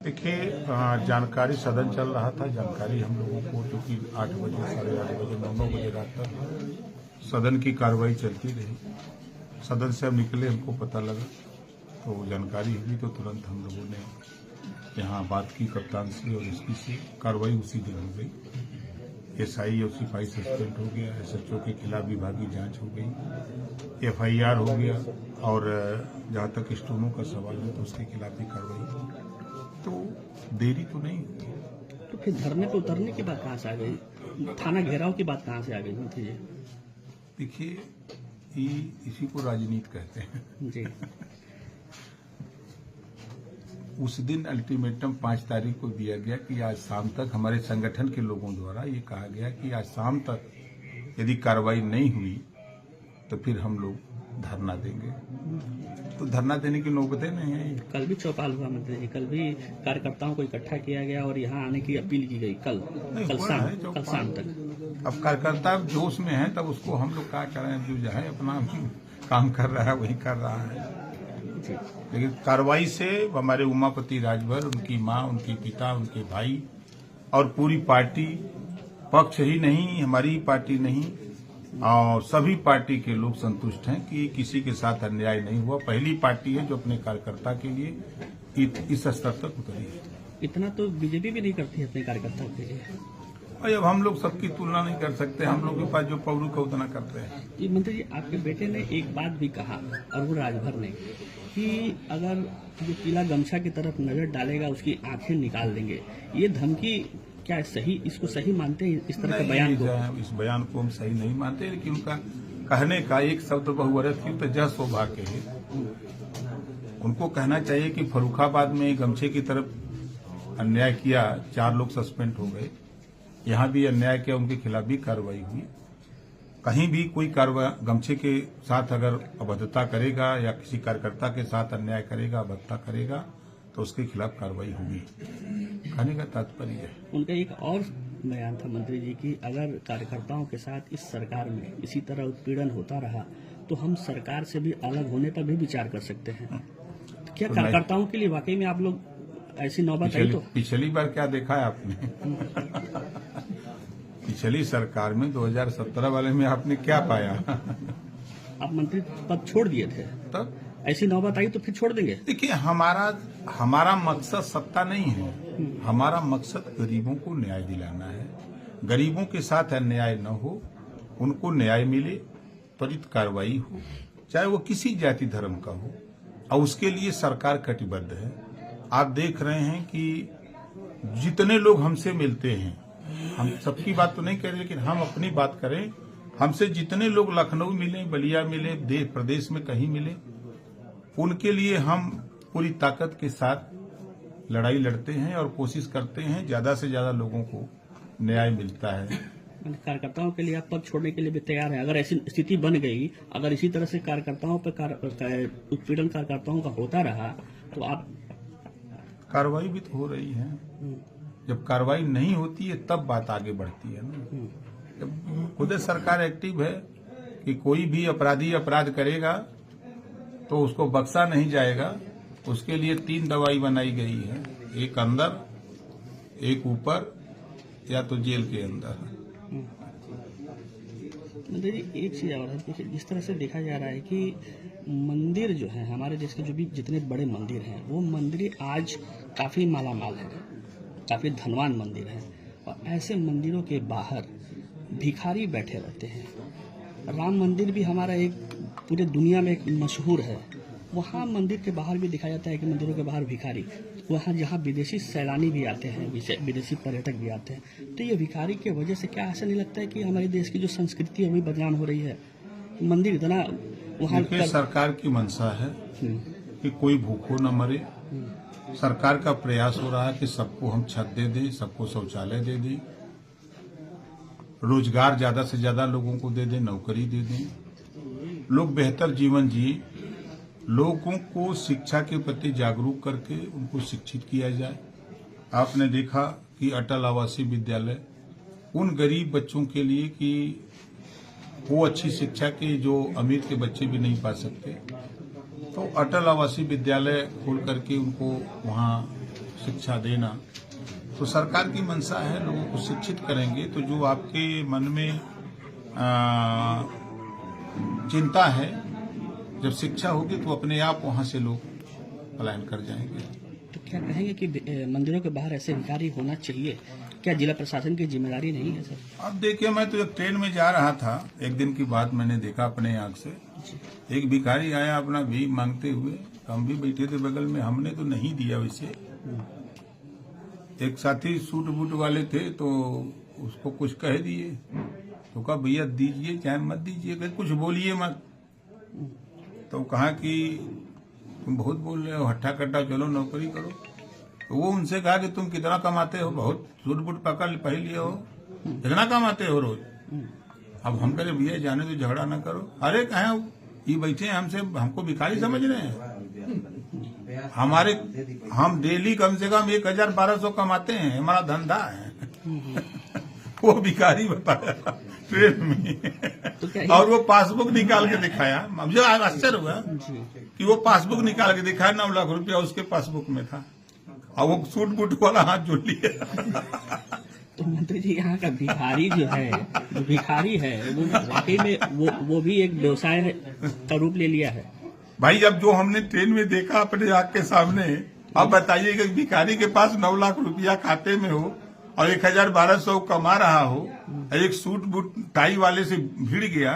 देखिए, जानकारी सदन चल रहा था। जानकारी हम लोगों को क्योंकि 8 बजे 8:30 बजे 9 बजे रात तक सदन की कार्रवाई चलती रही। सदन से हम निकले, हमको पता लगा तो जानकारी हुई तो तुरंत हम लोगों ने यहाँ बात की कप्तान से और एसपी से। कार्रवाई उसी दिन हो गई। एसआई और सिपाही सस्पेंड हो गया। एसएचओ के खिलाफ विभागीय जांच हो गई। एफआईआर हो गया और जहाँ तक स्टोनों का सवाल है तो उसके खिलाफ भी कार्रवाई होगी। तो देरी तो नहीं होती। तो फिर धरने पे उतरने की बात कहाँ से आ गई? थाना घेराव की बात कहाँ से आ गई? देखिए, इसी को राजनीति कहते हैं जी। उस दिन अल्टीमेटम 5 तारीख को दिया गया कि आज शाम तक, हमारे संगठन के लोगों द्वारा ये कहा गया कि आज शाम तक यदि कार्रवाई नहीं हुई तो फिर हम लोग धरना देंगे। तो धरना देने की नौबतें नहीं है। कल भी चौपाल हुआ मंत्री जी, कल भी कार्यकर्ताओं को इकट्ठा किया गया और यहाँ आने की अपील की गई कल शाम तक। अब कार्यकर्ता जोश में है तब उसको हम लोग क्या करें, जो है अपना काम कर रहा है वही कर रहा है। लेकिन कार्रवाई से हमारे उमापति राजभर, उनकी माँ, उनके पिता, उनके भाई और पूरी पार्टी, पक्ष ही नहीं, हमारी पार्टी नहीं और सभी पार्टी के लोग संतुष्ट हैं कि किसी के साथ अन्याय नहीं हुआ। पहली पार्टी है जो अपने कार्यकर्ता के लिए इस स्तर तक उतरी है। इतना तो बीजेपी भी नहीं करती है अपने कार्यकर्ताओं के लिए। और अब हम लोग सबकी तुलना नहीं कर सकते। हम लोग के पास जो पवरू का उतना करते हैं। ये मंत्री जी, आपके बेटे ने एक बात भी कहा और वो राजभर ने कि अगर जो पीला गमछा की तरफ नजर डालेगा उसकी आंखें निकाल देंगे। ये धमकी क्या सही, इसको सही मानते हैं इस तरह का बयान को? इस बयान को हम सही नहीं मानते, लेकिन उनका कहने का एक शब्द बहुअरथ की तो जह सौभाग्य है। उनको कहना चाहिए कि फर्रुखाबाद में गमछे की तरफ अन्याय किया, 4 लोग सस्पेंड हो गए। यहाँ भी अन्याय किया, उनके खिलाफ भी कार्रवाई हुई। कहीं भी कोई कार्रवाई गमछे के साथ अगर अभद्रता करेगा या किसी कार्यकर्ता के साथ अन्याय करेगा, अभद्रता करेगा तो उसके खिलाफ कार्रवाई होगी। कहने का तात्पर्य है। उनका एक और बयान था मंत्री जी की, अगर कार्यकर्ताओं के साथ इस सरकार में इसी तरह उत्पीड़न होता रहा तो हम सरकार से भी अलग होने पर भी विचार कर सकते हैं। तो क्या कार्यकर्ताओं के लिए वाकई में आप लोग ऐसी नौबत आई? तो पिछली बार क्या देखा है आपने? पिछली सरकार में 2017 वाले में आपने क्या पाया? आप मंत्री पद छोड़ दिए थे, तब ऐसी नौबत आई तो फिर छोड़ देंगे? देखिए, हमारा मकसद सत्ता नहीं है। हमारा मकसद गरीबों को न्याय दिलाना है। गरीबों के साथ अन्याय न हो, उनको न्याय मिले, त्वरित कार्रवाई हो, चाहे वो किसी जाति धर्म का हो, और उसके लिए सरकार कटिबद्ध है। आप देख रहे हैं कि जितने लोग हमसे मिलते हैं, हम सबकी बात तो नहीं कर रहे, लेकिन हम अपनी बात करें, हमसे जितने लोग लखनऊ मिले, बलिया मिले, देश प्रदेश में कहीं मिले, उनके लिए हम पूरी ताकत के साथ लड़ाई लड़ते हैं और कोशिश करते हैं ज्यादा से ज्यादा लोगों को न्याय मिलता है। कार्यकर्ताओं के लिए आप पद छोड़ने के लिए भी तैयार हैं? अगर ऐसी स्थिति बन गई, अगर इसी तरह से कार्यकर्ताओं पर उत्पीड़न कार्यकर्ताओं का होता रहा तो आप? कार्रवाई भी तो हो रही है। जब कार्रवाई नहीं होती है तब बात आगे बढ़ती है ना। जब खुद सरकार एक्टिव है कि कोई भी अपराधी अपराध करेगा तो उसको बख्शा नहीं जाएगा। उसके लिए 3 दवाई बनाई गई है, एक अंदर, एक ऊपर, या तो जेल के अंदर। मंत्री जी, एक चीज और है, जिस तरह से देखा जा रहा है कि मंदिर जो है हमारे देश के, जो भी जितने बड़े मंदिर हैं, वो मंदिर आज काफी मालामाल है, काफी धनवान मंदिर है, और ऐसे मंदिरों के बाहर भिखारी बैठे रहते हैं। राम मंदिर भी हमारा एक पूरे दुनिया में एक मशहूर है, वहाँ मंदिर के बाहर भी दिखाया जाता है कि मंदिरों के बाहर भिखारी, वहाँ जहाँ विदेशी सैलानी भी आते हैं, विदेशी पर्यटक भी आते हैं। तो ये भिखारी की वजह से क्या ऐसा नहीं लगता है कि हमारे देश की जो संस्कृति है वही बदनाम हो रही है? मंदिर इतना वहाँ सरकार की मंशा है कि कोई भूखों न मरे। सरकार का प्रयास हो रहा है कि सबको हम छत दे दें, सबको शौचालय दे दें, रोजगार ज्यादा से ज्यादा लोगों को दे दें, नौकरी दे दें, लोग बेहतर जीवन जिए, लोगों को शिक्षा के प्रति जागरूक करके उनको शिक्षित किया जाए। आपने देखा कि अटल आवासीय विद्यालय उन गरीब बच्चों के लिए कि वो अच्छी शिक्षा के जो अमीर के बच्चे भी नहीं पा सकते, तो अटल आवासीय विद्यालय खोल करके उनको वहाँ शिक्षा देना। तो सरकार की मंशा है लोगों को शिक्षित करेंगे, तो जो आपके मन में चिंता है, जब शिक्षा होगी तो अपने आप वहां से लोग पलायन कर जाएंगे। तो क्या कहेंगे कि मंदिरों के बाहर ऐसे भिखारी होना चाहिए? क्या जिला प्रशासन की जिम्मेदारी नहीं है सर? अब देखिए, मैं तो एक ट्रेन में जा रहा था, एक दिन की बात मैंने देखा अपने आंख से। एक भिखारी आया अपना भीख मांगते हुए, हम भी बैठे थे बगल में, हमने तो नहीं दिया वैसे। एक साथी सूट बूट वाले थे तो उसको कुछ कह दिए, तो कहा भैया दीजिए चाहे मत दीजिए, कुछ बोलिए मत। तो कहा कि तुम बहुत बोल रहे हो, हट्टा कट्टा, चलो नौकरी करो। तो वो उनसे कहा कि तुम कितना कमाते हो, बहुत सूट बूट पकड़ पहन लिए हो, कितना कमाते हो रोज। अब हम कह रहे भैया जाने तो झगड़ा ना करो। अरे कहे ये बैठे हैं हमसे, हमको भिखारी समझ रहे हैं? हम डेली कम से कम 1,000-1,200 कमाते हैं, हमारा धंधा है। वो भिखारी बताया ट्रेन में, और वो पासबुक निकाल के दिखाया। मुझे आश्चर्य हुआ कि वो पासबुक निकाल के दिखाया, 9 लाख रुपया उसके पासबुक में था, और वो सूट बूट वाला हाथ जोड़ लिया। तो मंत्री जी, यहाँ का भिखारी जो भिखारी है वो वाकई में वो भी एक व्यवसाय का रूप ले लिया है भाई। अब जो हमने ट्रेन में देखा अपने आँख के सामने, अब बताइए कि भिखारी के पास 9 लाख रुपया खाते में हो और 1,000-1,200 कमा रहा हो, एक सूट बूट टाई वाले से भिड़ गया।